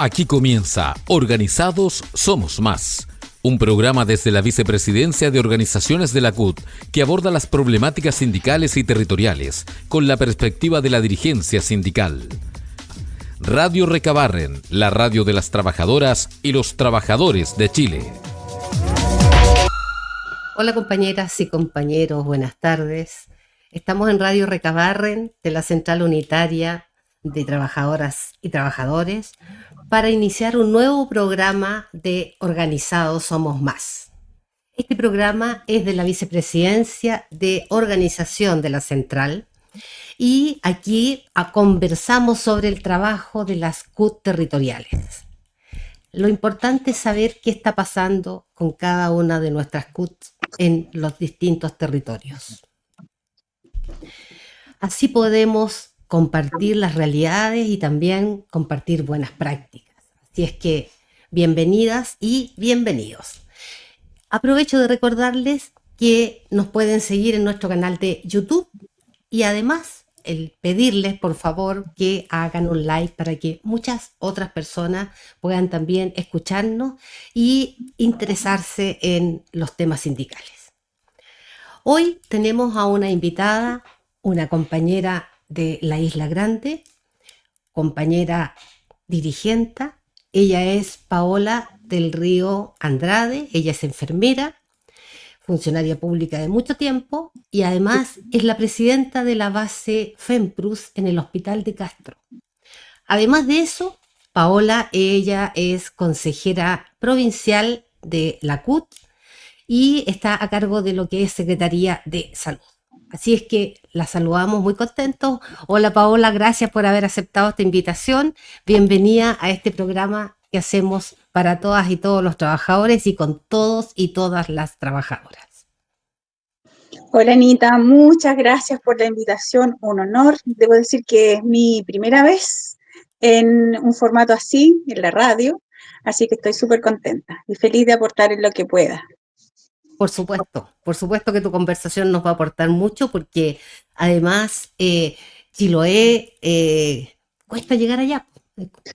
Aquí comienza Organizados Somos Más, un programa desde la Vicepresidencia de Organizaciones de la CUT que aborda las problemáticas sindicales y territoriales con la perspectiva de la dirigencia sindical. Radio Recabarren, la radio de las trabajadoras y los trabajadores de Chile. Hola compañeras y compañeros, buenas tardes. Estamos en Radio Recabarren de la Central Unitaria de Trabajadoras y Trabajadores para iniciar un nuevo programa de Organizados Somos Más. Este programa es de la Vicepresidencia de Organización de la Central y aquí conversamos sobre el trabajo de las CUT territoriales. Lo importante es saber qué está pasando con cada una de nuestras CUT en los distintos territorios. Así podemos compartir las realidades y también compartir buenas prácticas. Así es que bienvenidas y bienvenidos. Aprovecho de recordarles que nos pueden seguir en nuestro canal de YouTube y además el pedirles por favor que hagan un like para que muchas otras personas puedan también escucharnos y interesarse en los temas sindicales. Hoy tenemos a una invitada, una compañera de la Isla Grande, compañera dirigente. Ella es Paola del Río Andrade, ella es enfermera, funcionaria pública de mucho tiempo y además es la presidenta de la base FEMPRUS en el Hospital de Castro. Además de eso, Paola, ella es consejera provincial de la CUT y está a cargo de lo que es Secretaría de Salud. Así es que la saludamos muy contentos. Hola Paola, gracias por haber aceptado esta invitación. Bienvenida a este programa que hacemos para todas y todos los trabajadores y con todos y todas las trabajadoras. Hola Anita, muchas gracias por la invitación, un honor. Debo decir que es mi primera vez en un formato así, en la radio, así que estoy súper contenta y feliz de aportar en lo que pueda. Por supuesto que tu conversación nos va a aportar mucho porque además Chiloé cuesta llegar allá.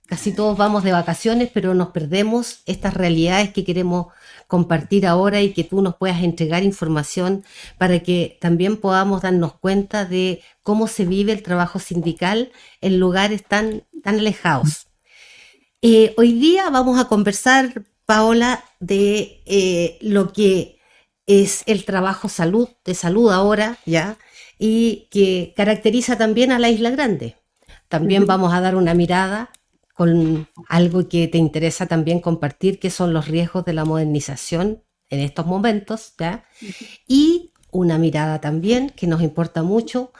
Casi todos vamos de vacaciones, pero nos perdemos estas realidades que queremos compartir ahora y que tú nos puedas entregar información para que también podamos darnos cuenta de cómo se vive el trabajo sindical en lugares tan alejados. Hoy día vamos a conversar, Paola, de lo que es el trabajo de salud ahora, ¿ya? Y que caracteriza también a la Isla Grande. También vamos a dar una mirada con algo que te interesa también compartir, que son los riesgos de la modernización en estos momentos, ¿ya? Y una mirada también que nos importa mucho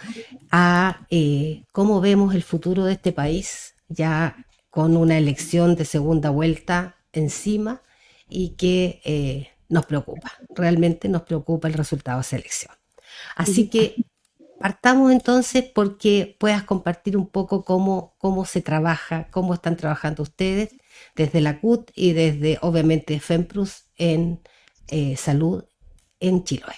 a cómo vemos el futuro de este país, ya con una elección de segunda vuelta encima y que nos preocupa, realmente nos preocupa el resultado de esa elección. Así que partamos entonces porque puedas compartir un poco cómo se trabaja, cómo están trabajando ustedes desde la CUT y desde obviamente FEMPRUS en salud en Chiloé.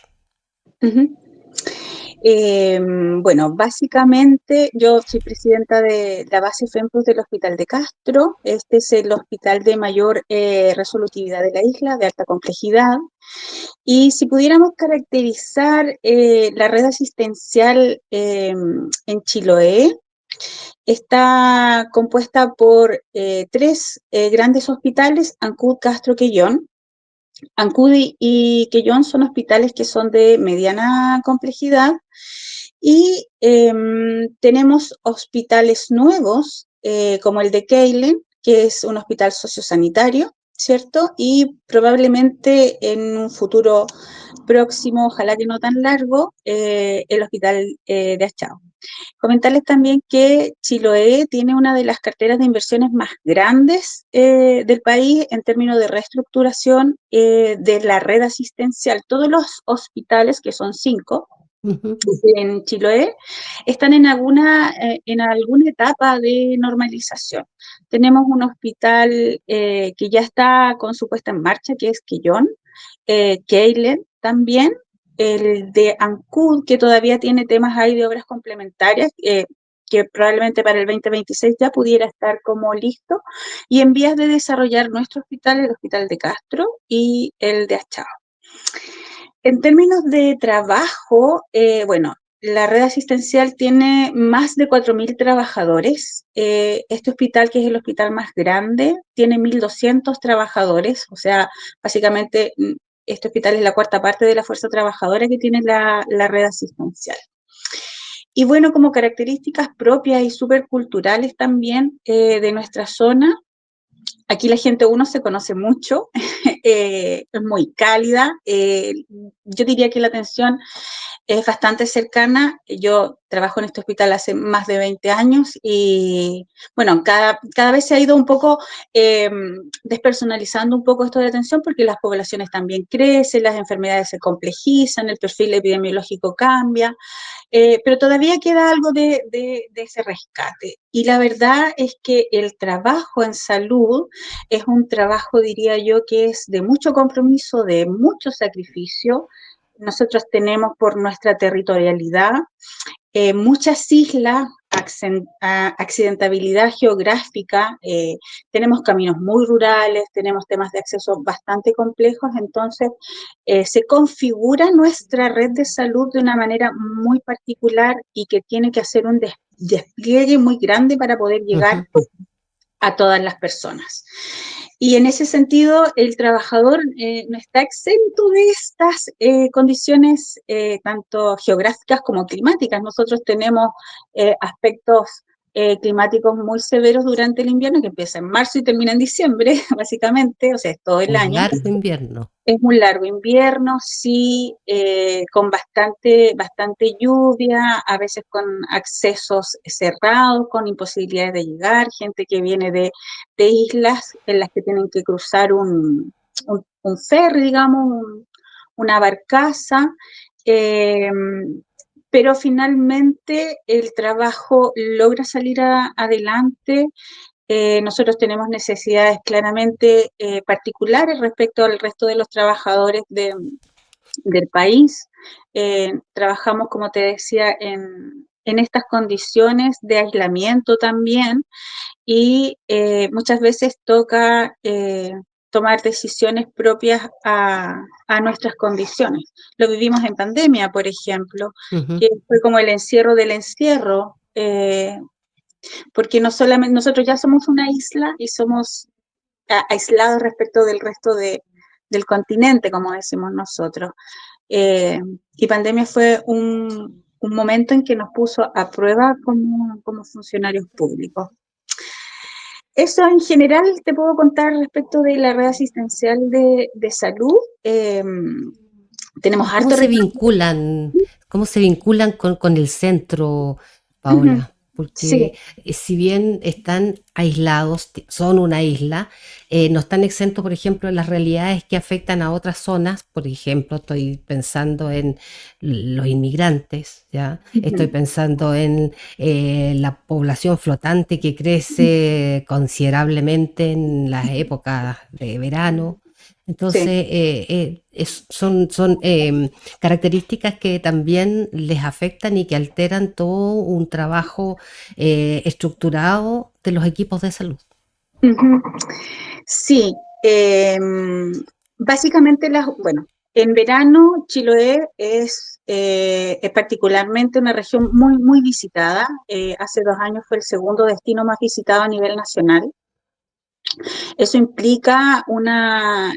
Bueno, básicamente yo soy presidenta de la base FEMPRUS del Hospital de Castro. Este es el hospital de mayor resolutividad de la isla, de alta complejidad. Y si pudiéramos caracterizar la red asistencial en Chiloé, está compuesta por tres grandes hospitales, Ancud, Castro, Quellón. Ancud y Quellón son hospitales que son de mediana complejidad y tenemos hospitales nuevos como el de Keilen, que es un hospital sociosanitario, ¿cierto? Y probablemente en un futuro próximo, ojalá que no tan largo, el hospital de Achao. Comentarles también que Chiloé tiene una de las carteras de inversiones más grandes del país en términos de reestructuración de la red asistencial. Todos los hospitales, que son 5 en Chiloé, están en alguna etapa de normalización. Tenemos un hospital que ya está con su puesta en marcha, que es Quellón, Keilen también, el de Ancud, que todavía tiene temas ahí de obras complementarias, que probablemente para el 2026 ya pudiera estar como listo, y en vías de desarrollar nuestro hospital, el Hospital de Castro y el de Achao. En términos de trabajo, bueno, la red asistencial tiene más de 4.000 trabajadores. Este hospital, que es el hospital más grande, tiene 1.200 trabajadores, o sea, básicamente este hospital es la cuarta parte de la fuerza trabajadora que tiene la red asistencial. Y bueno, como características propias y súper culturales también de nuestra zona, aquí la gente, uno, se conoce mucho, es muy cálida, yo diría que la atención es bastante cercana. Yo trabajo en este hospital hace más de 20 años y, bueno, cada vez se ha ido un poco despersonalizando un poco esto de atención porque las poblaciones también crecen, las enfermedades se complejizan, el perfil epidemiológico cambia, pero todavía queda algo de ese rescate. Y la verdad es que el trabajo en salud es un trabajo, diría yo, que es de mucho compromiso, de mucho sacrificio. Nosotros tenemos, por nuestra territorialidad, muchas islas, accidentabilidad geográfica, tenemos caminos muy rurales, tenemos temas de acceso bastante complejos, entonces se configura nuestra red de salud de una manera muy particular y que tiene que hacer un despliegue muy grande para poder llegar a todas las personas. Y en ese sentido, el trabajador no está exento de estas condiciones tanto geográficas como climáticas. Nosotros tenemos aspectos climáticos muy severos durante el invierno, que empieza en marzo y termina en diciembre, básicamente, o sea, es todo el Un año. largo invierno. Es un largo invierno, sí, con bastante lluvia, a veces con accesos cerrados, con imposibilidades de llegar, gente que viene de islas en las que tienen que cruzar un ferry, digamos, una barcaza, eh, pero finalmente el trabajo logra salir adelante. Nosotros tenemos necesidades claramente particulares respecto al resto de los trabajadores del país. Trabajamos, como te decía, en estas condiciones de aislamiento también y muchas veces toca tomar decisiones propias a nuestras condiciones. Lo vivimos en pandemia, por ejemplo, que fue como el encierro del encierro. Porque no solamente nosotros ya somos una isla y somos aislados respecto del resto del continente, como decimos nosotros. Y pandemia fue un momento en que nos puso a prueba como funcionarios públicos. Eso en general te puedo contar respecto de la red asistencial de salud. Tenemos ¿Y harto. cómo se vinculan con el centro, Uh-huh. Paola? Porque Sí. si bien están aislados, son una isla, no están exentos, por ejemplo, de las realidades que afectan a otras zonas. Por ejemplo, estoy pensando en los inmigrantes, ¿ya? Estoy Uh-huh. pensando en la población flotante que crece considerablemente en las épocas de verano. Sí. Entonces, son características que también les afectan y que alteran todo un trabajo estructurado de los equipos de salud. Uh-huh. Sí, básicamente, bueno, en verano Chiloé es particularmente una región muy, muy visitada. Hace 2 años fue el segundo destino más visitado a nivel nacional. Eso implica una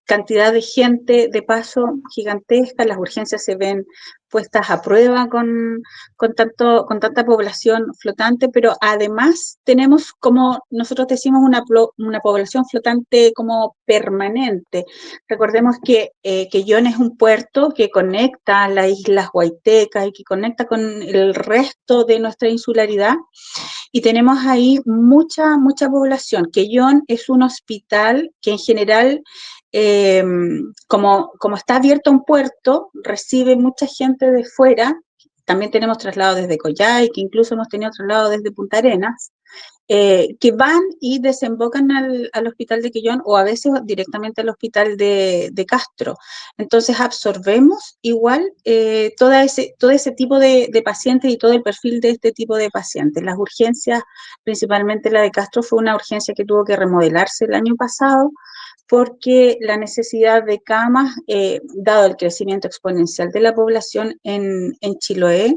cantidad de gente de paso gigantesca, las urgencias se ven puestas a prueba con tanta población flotante, pero además tenemos, como nosotros decimos, una población flotante como permanente. Recordemos que Quellón es un puerto que conecta las islas Huaytecas y que conecta con el resto de nuestra insularidad, y tenemos ahí mucha población. Quellón es un hospital que en general, como está abierto a un puerto, recibe mucha gente de fuera. También tenemos traslados desde Coyhaique, incluso hemos tenido traslados desde Punta Arenas. que van y desembocan al hospital de Quillón o a veces directamente al hospital de Castro. Entonces absorbemos igual todo ese tipo de pacientes y todo el perfil de este tipo de pacientes. Las urgencias, principalmente la de Castro, fue una urgencia que tuvo que remodelarse el año pasado porque la necesidad de camas, dado el crecimiento exponencial de la población en Chiloé,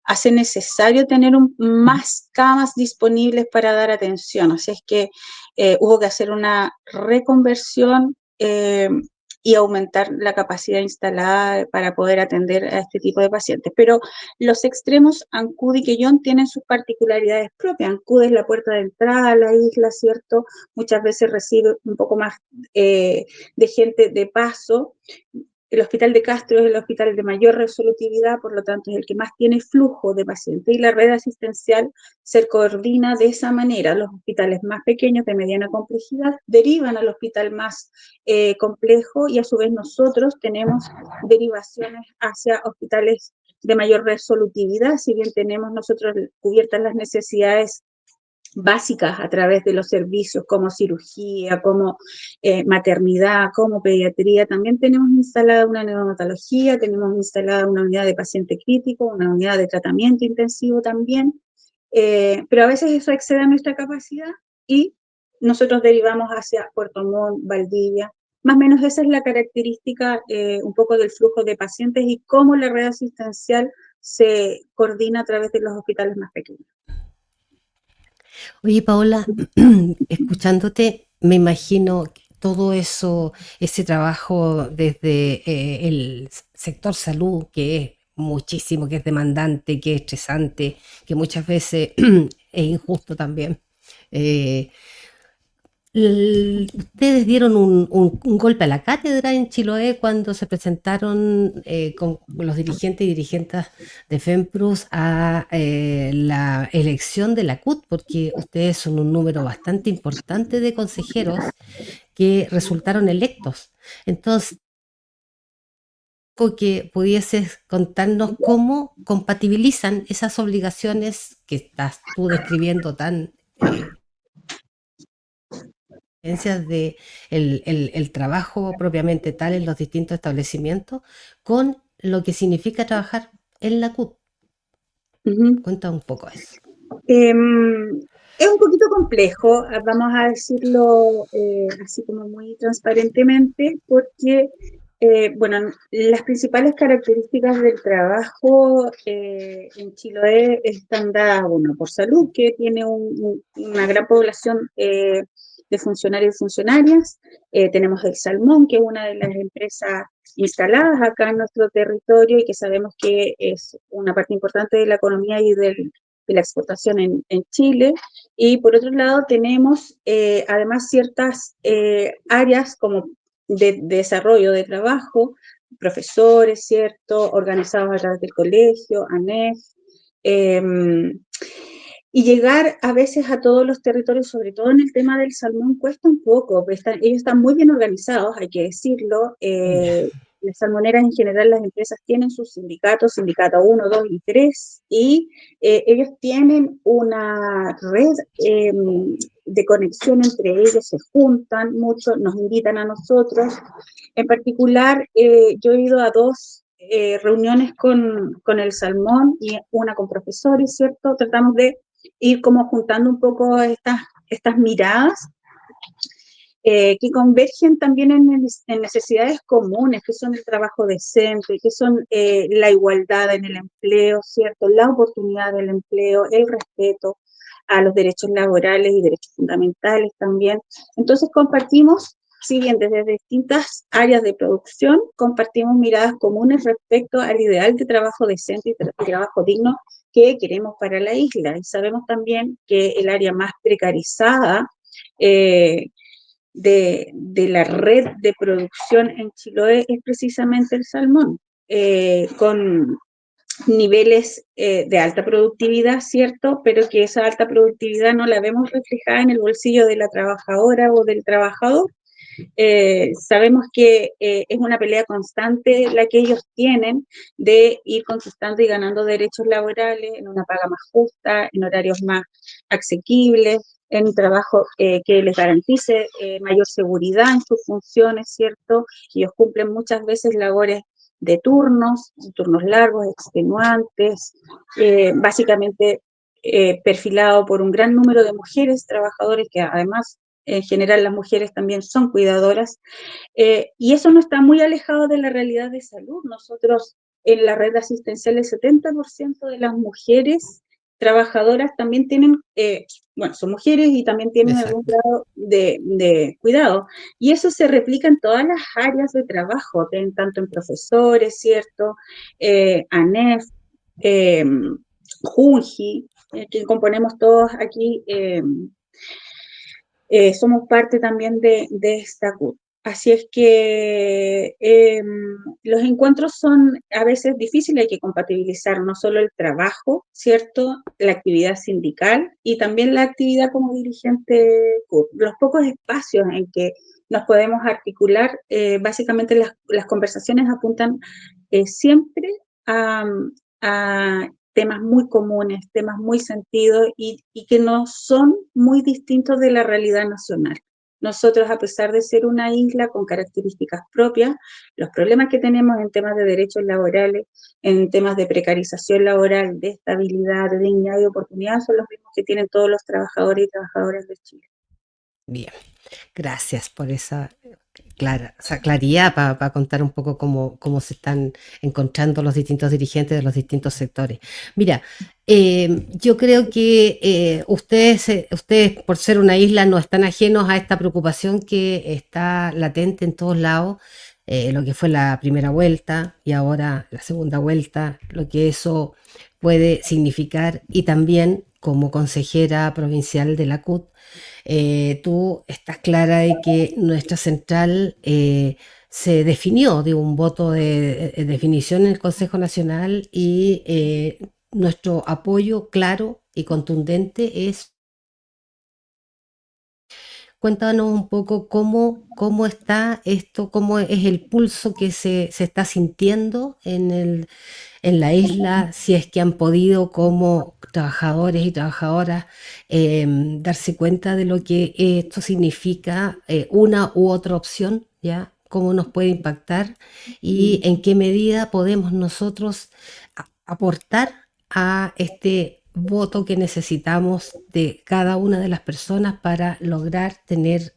hace necesario tener más camas disponibles para dar atención. Así es que hubo que hacer una reconversión y aumentar la capacidad instalada para poder atender a este tipo de pacientes. Pero los extremos, Ancud y Quellón, tienen sus particularidades propias. Ancud es la puerta de entrada a la isla, ¿cierto? Muchas veces recibe un poco más de gente de paso. El hospital de Castro es el hospital de mayor resolutividad, por lo tanto es el que más tiene flujo de pacientes y la red asistencial se coordina de esa manera. Los hospitales más pequeños de mediana complejidad derivan al hospital más complejo y a su vez nosotros tenemos derivaciones hacia hospitales de mayor resolutividad, si bien tenemos nosotros cubiertas las necesidades básicas a través de los servicios como cirugía, como maternidad, como pediatría. También tenemos instalada una neonatología, tenemos instalada una unidad de paciente crítico, una unidad de tratamiento intensivo también, pero a veces eso excede a nuestra capacidad y nosotros derivamos hacia Puerto Montt, Valdivia. Más o menos esa es la característica un poco del flujo de pacientes y cómo la red asistencial se coordina a través de los hospitales más pequeños. Oye, Paola, escuchándote, me imagino que todo eso, ese trabajo desde el sector salud, que es muchísimo, que es demandante, que es estresante, que muchas veces es injusto también. Eh, Ustedes dieron un golpe a la cátedra en Chiloé cuando se presentaron con los dirigentes y dirigentes de FEMPRUS a la elección de la CUT, porque ustedes son un número bastante importante de consejeros que resultaron electos. Entonces, que pudieses contarnos cómo compatibilizan esas obligaciones que estás tú describiendo tan de el trabajo propiamente tal en los distintos establecimientos con lo que significa trabajar en la CUT. Cuenta un poco eso. Es un poquito complejo, vamos a decirlo así como muy transparentemente, porque, bueno, las principales características del trabajo en Chiloé están dadas, bueno, por salud, que tiene una gran población de funcionarios y funcionarias. Tenemos el Salmón, que es una de las empresas instaladas acá en nuestro territorio y que sabemos que es una parte importante de la economía y de la exportación en Chile. Y por otro lado tenemos además ciertas áreas como de desarrollo de trabajo, profesores, ¿cierto? Organizados a través del colegio, ANEF, y llegar a veces a todos los territorios, sobre todo en el tema del salmón, cuesta un poco. Ellos están muy bien organizados, hay que decirlo. Las salmoneras en general, las empresas tienen sus sindicatos, sindicato 1, 2 y 3, y ellos tienen una red de conexión entre ellos, se juntan mucho, nos invitan a nosotros. En particular, yo he ido a dos reuniones con el salmón y una con profesores, ¿cierto? Tratamos de ir como juntando un poco estas miradas que convergen también en necesidades comunes, que son el trabajo decente, que son la igualdad en el empleo, ¿cierto? La oportunidad del empleo, el respeto a los derechos laborales y derechos fundamentales también. Entonces compartimos, si bien desde distintas áreas de producción, compartimos miradas comunes respecto al ideal de trabajo decente y trabajo digno que queremos para la isla. Y sabemos también que el área más precarizada de la red de producción en Chiloé es precisamente el salmón, con niveles de alta productividad, ¿cierto? Pero que esa alta productividad no la vemos reflejada en el bolsillo de la trabajadora o del trabajador. Sabemos que es una pelea constante la que ellos tienen de ir conquistando y ganando derechos laborales en una paga más justa, en horarios más asequibles, en un trabajo que les garantice mayor seguridad en sus funciones, ¿cierto? Ellos cumplen muchas veces labores de turnos largos, extenuantes, básicamente perfilado por un gran número de mujeres trabajadores que además en general las mujeres también son cuidadoras, y eso no está muy alejado de la realidad de salud. Nosotros en la red asistencial el 70% de las mujeres trabajadoras también tienen, bueno, son mujeres y también tienen algún Exacto. grado de cuidado. Y eso se replica en todas las áreas de trabajo, tanto en profesores, ¿cierto? ANEF, eh, Junji, que componemos todos aquí, somos parte también de esta CUT. Así es que los encuentros son a veces difíciles, hay que compatibilizar no solo el trabajo, ¿cierto? La actividad sindical y también la actividad como dirigente CUT. Los pocos espacios en que nos podemos articular, básicamente las conversaciones apuntan siempre a, a temas muy comunes, temas muy sentidos y que no son muy distintos de la realidad nacional. Nosotros, a pesar de ser una isla con características propias, los problemas que tenemos en temas de derechos laborales, en temas de precarización laboral, de estabilidad, de dignidad y oportunidad, son los mismos que tienen todos los trabajadores y trabajadoras de Chile. Bien, gracias por esa esa claridad para contar un poco cómo se están encontrando los distintos dirigentes de los distintos sectores. Mira, yo creo que ustedes, por ser una isla, no están ajenos a esta preocupación que está latente en todos lados, lo que fue la primera vuelta y ahora la segunda vuelta, lo que eso puede significar y también como consejera provincial de la CUT, tú estás clara de que nuestra central se definió de un voto de definición en el Consejo Nacional y nuestro apoyo claro y contundente es. Cuéntanos un poco cómo está esto, cómo es el pulso que se está sintiendo en la isla, si es que han podido como trabajadores y trabajadoras darse cuenta de lo que esto significa, una u otra opción, ¿ya? Cómo nos puede impactar y en qué medida podemos nosotros aportar a este voto que necesitamos de cada una de las personas para lograr tener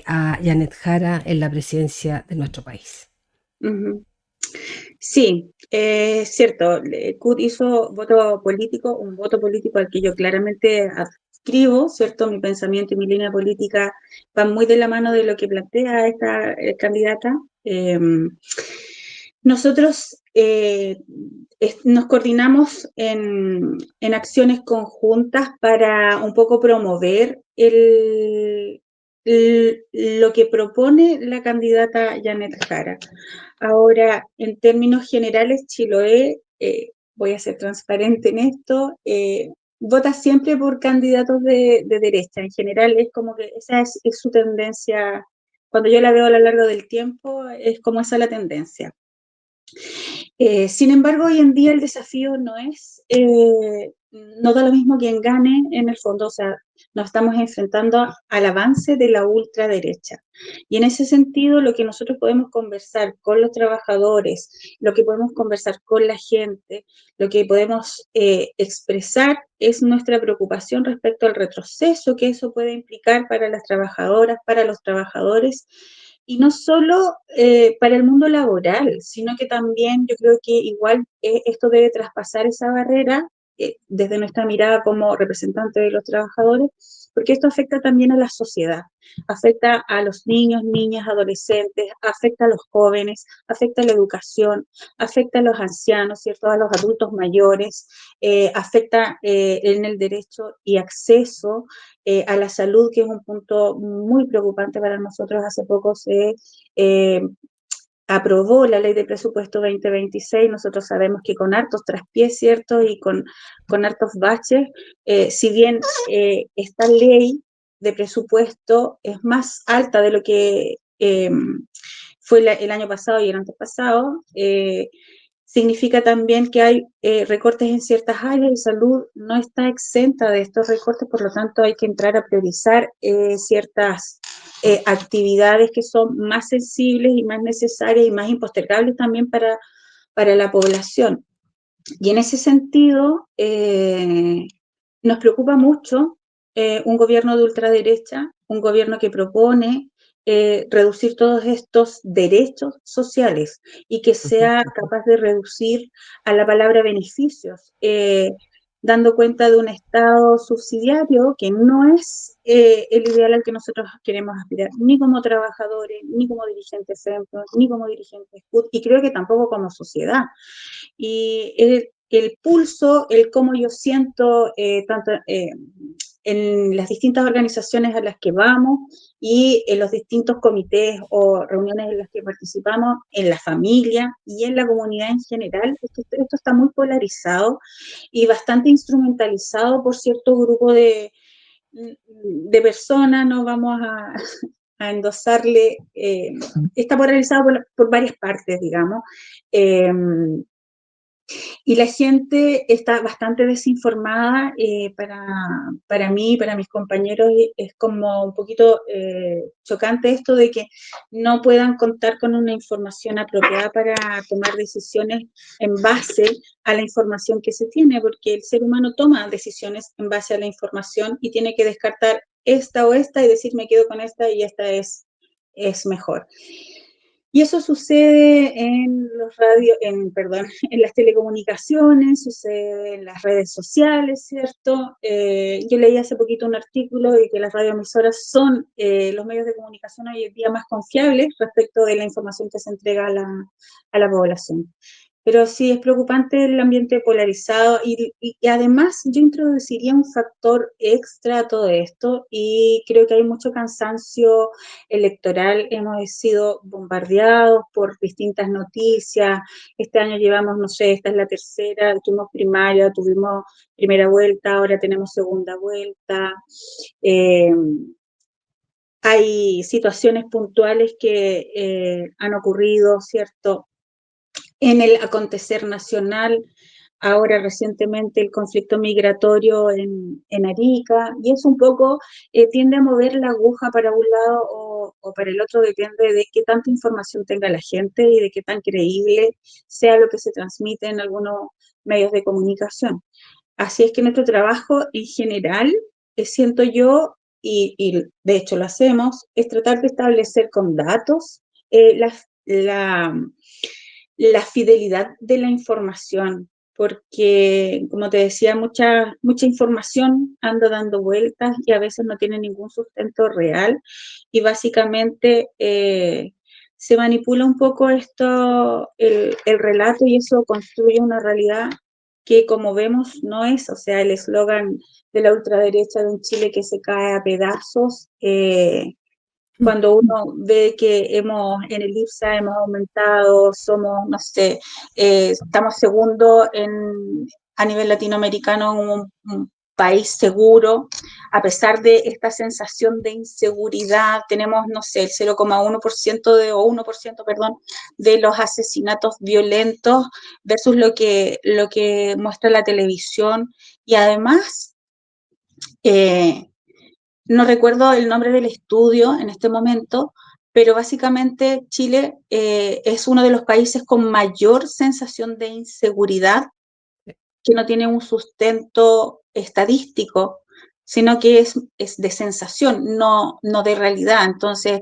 a Janet Jara en la presidencia de nuestro país. Uh-huh. Sí, es cierto, CUT hizo un voto político al que yo claramente adscribo, ¿cierto? Mi pensamiento y mi línea política van muy de la mano de lo que plantea esta candidata. Nosotros nos coordinamos en acciones conjuntas para un poco promover lo que propone la candidata Janet Jara. Ahora, en términos generales, Chiloé, voy a ser transparente en esto, vota siempre por candidatos de derecha. En general es como que esa es su tendencia, cuando yo la veo a lo largo del tiempo, es como esa la tendencia. Sin embargo, hoy en día el desafío no da lo mismo quien gane en el fondo, o sea, nos estamos enfrentando al avance de la ultraderecha. Y en ese sentido, lo que nosotros podemos conversar con los trabajadores, lo que podemos conversar con la gente, lo que podemos expresar es nuestra preocupación respecto al retroceso que eso puede implicar para las trabajadoras, para los trabajadores, y no solo para el mundo laboral, sino que también yo creo que igual esto debe traspasar esa barrera desde nuestra mirada como representante de los trabajadores, porque esto afecta también a la sociedad, afecta a los niños, niñas, adolescentes, afecta a los jóvenes, afecta a la educación, afecta a los ancianos, ¿cierto? A los adultos mayores, afecta en el derecho y acceso a la salud, que es un punto muy preocupante para nosotros. Hace poco se aprobó la ley de presupuesto 2026, nosotros sabemos que con hartos traspiés, ¿cierto? Y con hartos baches, si bien esta ley de presupuesto es más alta de lo que fue el año pasado y el antepasado, significa también que hay recortes en ciertas áreas y salud no está exenta de estos recortes, por lo tanto hay que entrar a priorizar ciertas actividades que son más sensibles y más necesarias y más impostergables también para la población. Y en ese sentido, nos preocupa mucho un gobierno de ultraderecha, un gobierno que propone reducir todos estos derechos sociales y que sea capaz de reducir a la palabra beneficios, dando cuenta de un Estado subsidiario que no es el ideal al que nosotros queremos aspirar, ni como trabajadores, ni como dirigentes FEMPRO, ni como dirigentes CUT, y creo que tampoco como sociedad. Y el pulso, el cómo yo siento, tanto en las distintas organizaciones a las que vamos y en los distintos comités o reuniones en las que participamos, en la familia y en la comunidad en general, esto está muy polarizado y bastante instrumentalizado por cierto grupo de personas. No vamos a endosarle, está polarizado por varias partes, digamos. Y la gente está bastante desinformada. Para mí, para mis compañeros, es como un poquito chocante esto de que no puedan contar con una información apropiada para tomar decisiones en base a la información que se tiene, porque el ser humano toma decisiones en base a la información y tiene que descartar esta o esta y decir me quedo con esta y esta es mejor. Y eso sucede en los radios, perdón, en las telecomunicaciones, sucede en las redes sociales, ¿cierto? Yo leí hace poquito un artículo de que las radioemisoras son los medios de comunicación hoy en día más confiables respecto de la información que se entrega a la población. Pero sí es preocupante el ambiente polarizado y además yo introduciría un factor extra a todo esto y creo que hay mucho cansancio electoral. Hemos sido bombardeados por distintas noticias. Este año llevamos, no sé, esta es la tercera, tuvimos primaria, tuvimos primera vuelta, ahora tenemos segunda vuelta. Hay situaciones puntuales que han ocurrido, ¿cierto? En el acontecer nacional, ahora recientemente el conflicto migratorio en Arica, y eso un poco tiende a mover la aguja para un lado o para el otro, depende de qué tanta información tenga la gente y de qué tan creíble sea lo que se transmite en algunos medios de comunicación. Así es que nuestro trabajo en general, siento yo, y de hecho lo hacemos, es tratar de establecer con datos la fidelidad de la información, porque, como te decía, mucha información anda dando vueltas y a veces no tiene ningún sustento real y básicamente se manipula un poco el relato y eso construye una realidad que, como vemos, no es. O sea, el eslogan de la ultraderecha de un Chile que se cae a pedazos, cuando uno ve que en el IPSA hemos aumentado, somos, no sé, estamos segundo a nivel latinoamericano, un país seguro, a pesar de esta sensación de inseguridad, tenemos, no sé, el 0,1% o 1%, perdón, de los asesinatos violentos versus lo que muestra la televisión. Y además, no recuerdo el nombre del estudio en este momento, pero básicamente Chile es uno de los países con mayor sensación de inseguridad, que no tiene un sustento estadístico, sino que es de sensación, no de realidad. Entonces,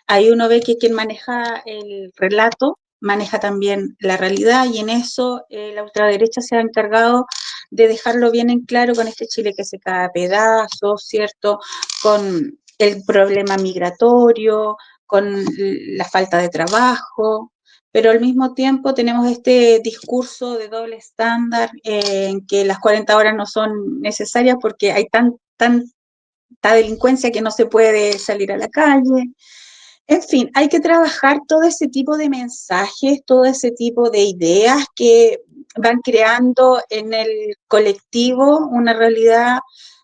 ahí uno ve que quien maneja el relato maneja también la realidad, y en eso la ultraderecha se ha encargado de dejarlo bien en claro con este Chile que se cae a pedazos, ¿cierto? Con el problema migratorio, con la falta de trabajo, pero al mismo tiempo tenemos este discurso de doble estándar en que las 40 horas no son necesarias porque hay tanta delincuencia que no se puede salir a la calle. En fin, hay que trabajar todo ese tipo de mensajes, todo ese tipo de ideas que van creando en el colectivo una realidad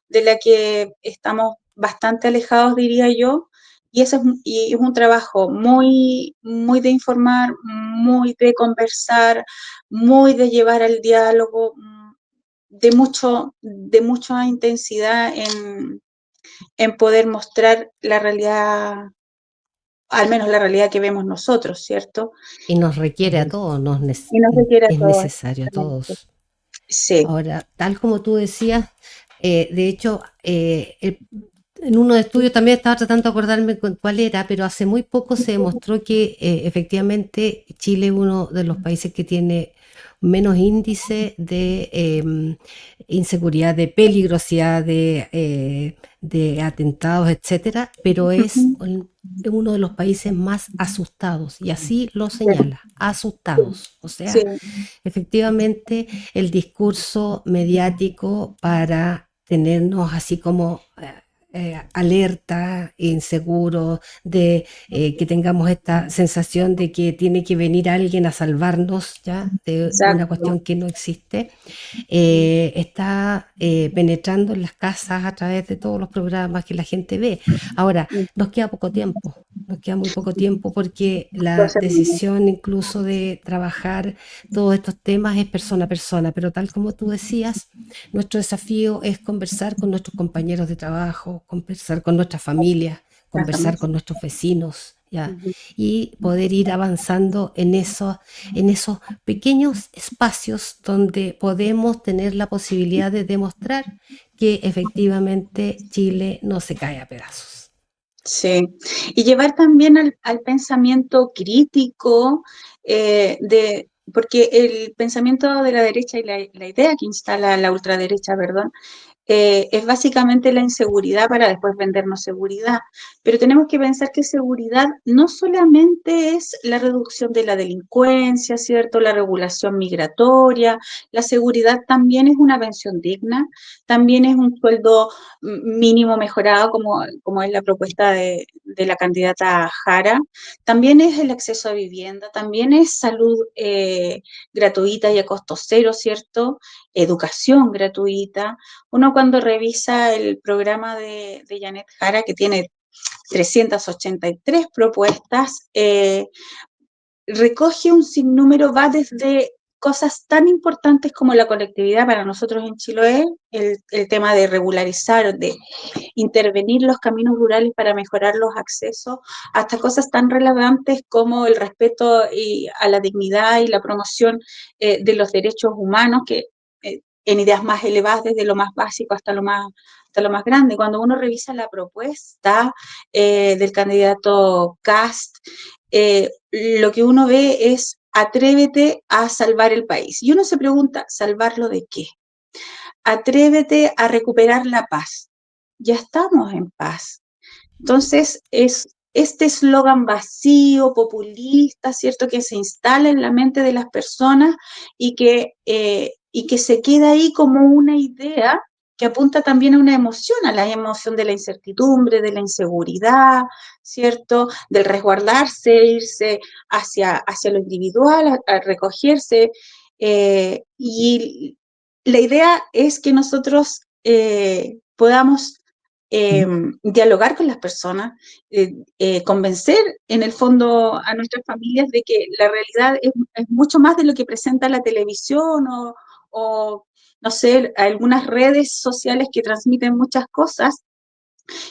de la que estamos bastante alejados, diría yo, y es un trabajo muy, muy de informar, muy de conversar, muy de llevar al diálogo, de mucha intensidad en poder mostrar la realidad, al menos la realidad que vemos nosotros, ¿cierto? Y nos requiere a todos, Y no requiere a es todos, necesario a exactamente. todos. Sí, Ahora, tal como tú decías, de hecho, en uno de estudios también estaba tratando de acordarme cuál era, pero hace muy poco se demostró que efectivamente Chile es uno de los países que tiene menos índice de inseguridad, de peligrosidad, de atentados, etcétera, pero es uno de los países más asustados, y así lo señala, asustados. O sí, sea, efectivamente, el discurso mediático para tenernos así como alerta, inseguros, de que tengamos esta sensación de que tiene que venir alguien a salvarnos ya de una exacto. cuestión que no existe, está penetrando en las casas a través de todos los programas que la gente ve. Ahora, nos queda poco tiempo. Nos queda muy poco tiempo porque la 12 minutos. decisión incluso de trabajar todos estos temas es persona a persona, pero tal como tú decías, nuestro desafío es conversar con nuestros compañeros de trabajo, conversar con nuestra familia, conversar Exactamente. con nuestros vecinos, ¿ya? Ujú. Y poder ir avanzando en esos pequeños espacios donde podemos tener la posibilidad de demostrar que efectivamente Chile no se cae a pedazos. Sí, y llevar también al pensamiento crítico, porque el pensamiento de la derecha y la idea que instala la ultraderecha, perdón, es básicamente la inseguridad para después vendernos seguridad. Pero tenemos que pensar que seguridad no solamente es la reducción de la delincuencia, ¿cierto? La regulación migratoria, la seguridad también es una pensión digna, también es un sueldo mínimo mejorado, como es la propuesta de la candidata Jara, también es el acceso a vivienda, también es salud gratuita y a costo cero, ¿cierto? Educación gratuita. Uno cuando revisa el programa de Janet Jara, que tiene 383 propuestas, recoge un sinnúmero, va desde cosas tan importantes como la conectividad para nosotros en Chiloé, el tema de regularizar, de intervenir los caminos rurales para mejorar los accesos, hasta cosas tan relevantes como el respeto a la dignidad y la promoción de los derechos humanos, que en ideas más elevadas, desde lo más básico hasta lo más grande. Cuando uno revisa la propuesta del candidato Kast, lo que uno ve es atrévete a salvar el país. Y uno se pregunta, ¿salvarlo de qué? Atrévete a recuperar la paz. Ya estamos en paz. Entonces, es este eslogan vacío, populista, ¿cierto?, que se instala en la mente de las personas y que se queda ahí como una idea que apunta también a la emoción de la incertidumbre, de la inseguridad, ¿cierto?, del resguardarse, irse hacia lo individual, a recogerse. Y la idea es que nosotros podamos dialogar con las personas, convencer en el fondo a nuestras familias de que la realidad es mucho más de lo que presenta la televisión o, no sé, algunas redes sociales que transmiten muchas cosas,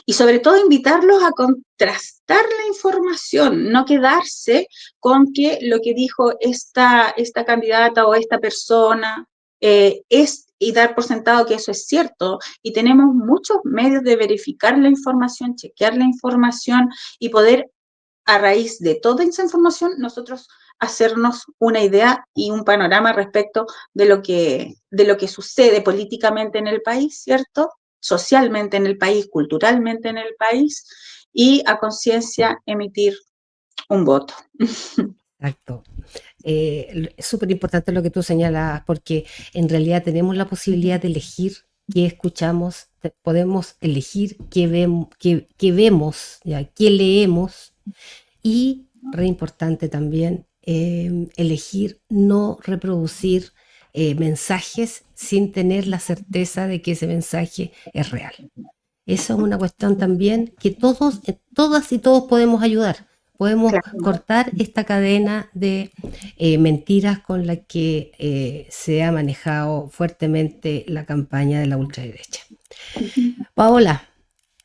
y sobre todo invitarlos a contrastar la información, no quedarse con que lo que dijo esta candidata o esta persona es, y dar por sentado que eso es cierto. Y tenemos muchos medios de verificar la información, chequear la información y poder, a raíz de toda esa información, nosotros hacernos una idea y un panorama respecto de lo que sucede políticamente en el país, ¿cierto? Socialmente en el país, culturalmente en el país, y a conciencia emitir un voto. Exacto. Es súper importante lo que tú señalas, porque en realidad tenemos la posibilidad de elegir qué escuchamos, podemos elegir qué vemos, ya, qué leemos, y, re importante también, elegir no reproducir mensajes sin tener la certeza de que ese mensaje es real. Eso es una cuestión también que todas y todos podemos ayudar. Podemos Claro. cortar esta cadena de mentiras con la que se ha manejado fuertemente la campaña de la ultraderecha. Paola,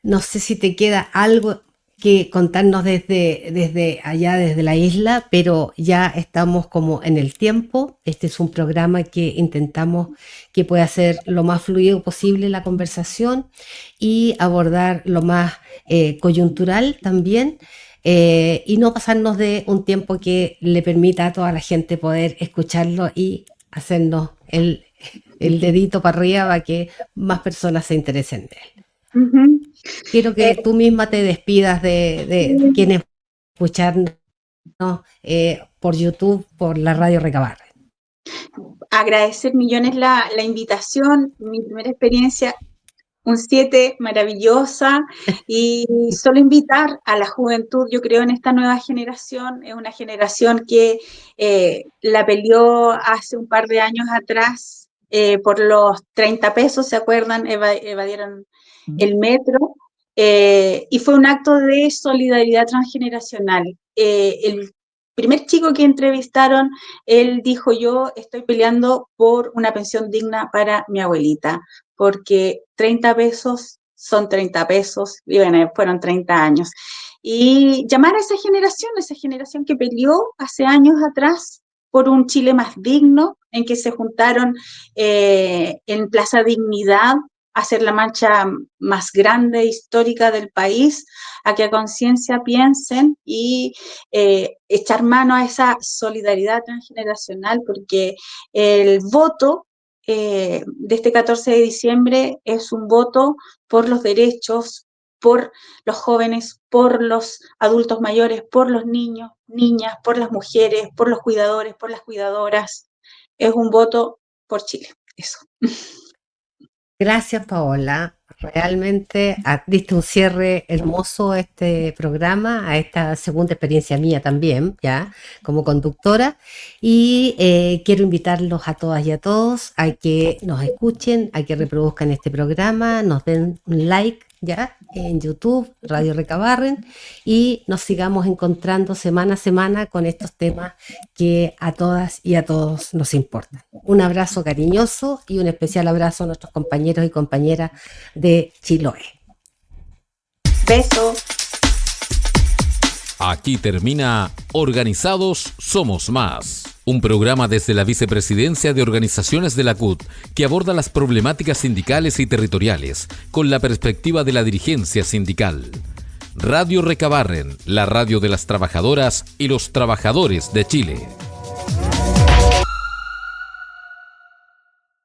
no sé si te queda algo que contarnos desde allá, desde la isla, pero ya estamos como en el tiempo. Este es un programa que intentamos que pueda ser lo más fluido posible la conversación y abordar lo más coyuntural también, y no pasarnos de un tiempo que le permita a toda la gente poder escucharlo y hacernos el dedito para arriba para que más personas se interesen de él. Ujú. Quiero que tú misma te despidas de quienes escucharnos por YouTube, por la Radio Recabarren. Agradecer millones la invitación, mi primera experiencia, un 7 maravillosa, y solo invitar a la juventud. Yo creo en esta nueva generación, es una generación que la peleó hace un par de años atrás por los 30 pesos, ¿se acuerdan? Evadieron el metro, y fue un acto de solidaridad transgeneracional. El primer chico que entrevistaron, él dijo: yo estoy peleando por una pensión digna para mi abuelita, porque 30 pesos son 30 pesos, y bueno, fueron 30 años. Y llamar a esa generación que peleó hace años atrás por un Chile más digno, en que se juntaron en Plaza Dignidad a hacer la marcha más grande, histórica del país, a que a conciencia piensen y echar mano a esa solidaridad transgeneracional, porque el voto de este 14 de diciembre es un voto por los derechos, por los jóvenes, por los adultos mayores, por los niños, niñas, por las mujeres, por los cuidadores, por las cuidadoras. Es un voto por Chile, eso. Gracias, Paola. Realmente diste un cierre hermoso a este programa, a esta segunda experiencia mía también, ya, como conductora. Y quiero invitarlos a todas y a todos a que nos escuchen, a que reproduzcan este programa, nos den un like, ya, en YouTube, Radio Recabarren, y nos sigamos encontrando semana a semana con estos temas que a todas y a todos nos importan. Un abrazo cariñoso y un especial abrazo a nuestros compañeros y compañeras de Chiloé. Besos. Aquí termina Organizados Somos Más, un programa desde la Vicepresidencia de Organizaciones de la CUT que aborda las problemáticas sindicales y territoriales con la perspectiva de la dirigencia sindical. Radio Recabarren, la radio de las trabajadoras y los trabajadores de Chile.